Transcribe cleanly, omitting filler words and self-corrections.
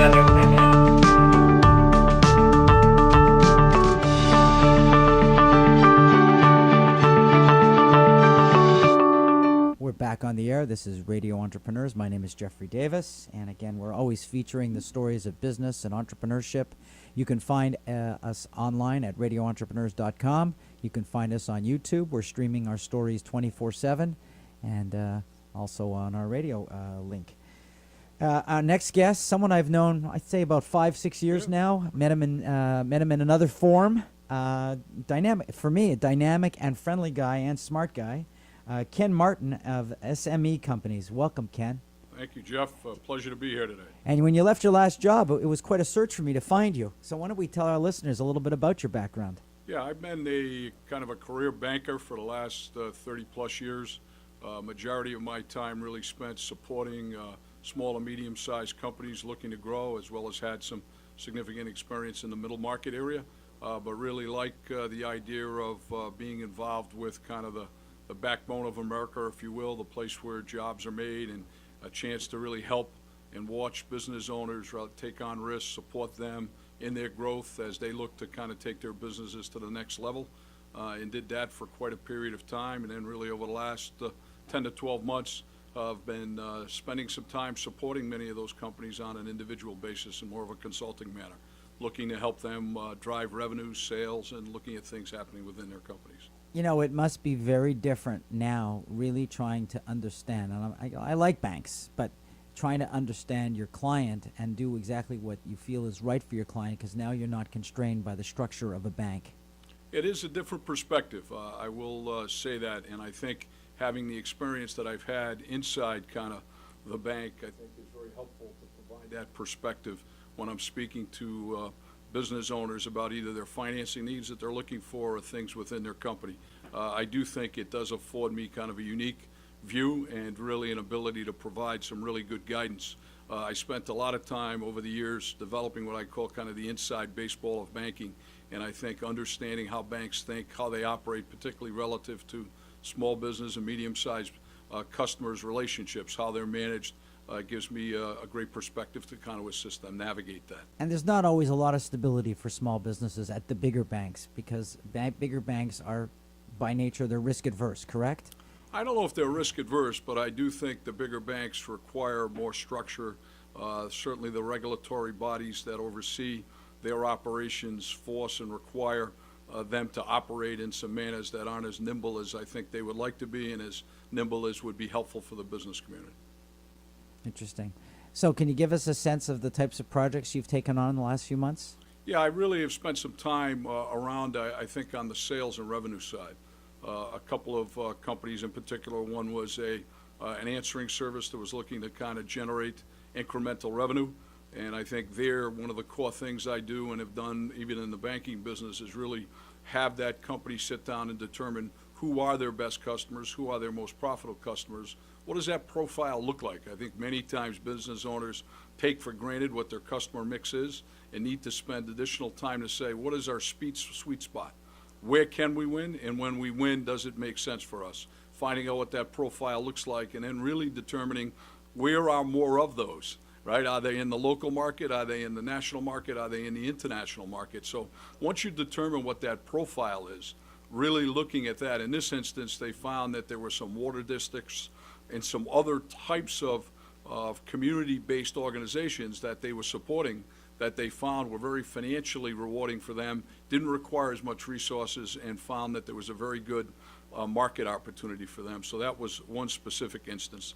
other women. We're back on the air. This is Radio Entrepreneurs. My name is Jeffrey Davis. And again, we're always featuring the stories of business and entrepreneurship. You can find us online at radioentrepreneurs.com. You can find us on YouTube. We're streaming our stories 24/7 and also on our radio link. Our next guest, someone I've known, I'd say about 5-6 years now. Met him in another form. Dynamic for me, a dynamic and friendly guy and smart guy. Ken Martin of SME Companies. Welcome, Ken. Thank you, Jeff. Pleasure to be here today. And when you left your last job, it was quite a search for me to find you. So why don't we tell our listeners a little bit about your background? Yeah, I've been a kind of a career banker for the last 30 plus years. Majority of my time really spent supporting small and medium-sized companies looking to grow, as well as had some significant experience in the middle market area. But really like the idea of being involved with kind of the backbone of America, if you will, the place where jobs are made, and a chance to really help and watch business owners take on risks, support them in their growth as they look to kind of take their businesses to the next level, and did that for quite a period of time. And then really over the last 10 to 12 months, I've been spending some time supporting many of those companies on an individual basis in more of a consulting manner, looking to help them drive revenue, sales, and looking at things happening within their companies. You know, it must be very different now, really trying to understand. And I like banks, but trying to understand your client and do exactly what you feel is right for your client, because now you're not constrained by the structure of a bank. It is a different perspective. I will say that, and I think having the experience that I've had inside kind of the bank, I think is very helpful to provide that perspective when I'm speaking to business owners about either their financing needs that they're looking for or things within their company. I do think it does afford me kind of a unique view and really an ability to provide some really good guidance. I spent a lot of time over the years developing what I call kind of the inside baseball of banking, and I think understanding how banks think, how they operate, particularly relative to small business and medium-sized customers' relationships, how they're managed, gives me a great perspective to kind of assist them navigate that. And there's not always a lot of stability for small businesses at the bigger banks, because bigger banks are, by nature, they're risk adverse, correct? I don't know if they're risk adverse, but I do think the bigger banks require more structure. Certainly the regulatory bodies that oversee their operations force and require them to operate in some manners that aren't as nimble as I think they would like to be, and as nimble as would be helpful for the business community. Interesting. So can you give us a sense of the types of projects you've taken on in the last few months? Yeah, I really have spent some time around, I think, on the sales and revenue side. A couple of companies in particular. One was an answering service that was looking to kind of generate incremental revenue. And I think one of the core things I do and have done even in the banking business is really have that company sit down and determine who are their best customers, who are their most profitable customers. What does that profile look like? I think many times business owners take for granted what their customer mix is and need to spend additional time to say, what is our sweet spot? Where can we win? And when we win, does it make sense for us? Finding out what that profile looks like, and then really determining where are more of those, right? Are they in the local market? Are they in the national market? Are they in the international market? So once you determine what that profile is, really looking at that. In this instance, they found that there were some water districts and some other types of community-based organizations that they were supporting that they found were very financially rewarding for them, didn't require as much resources, and found that there was a very good market opportunity for them. So that was one specific instance.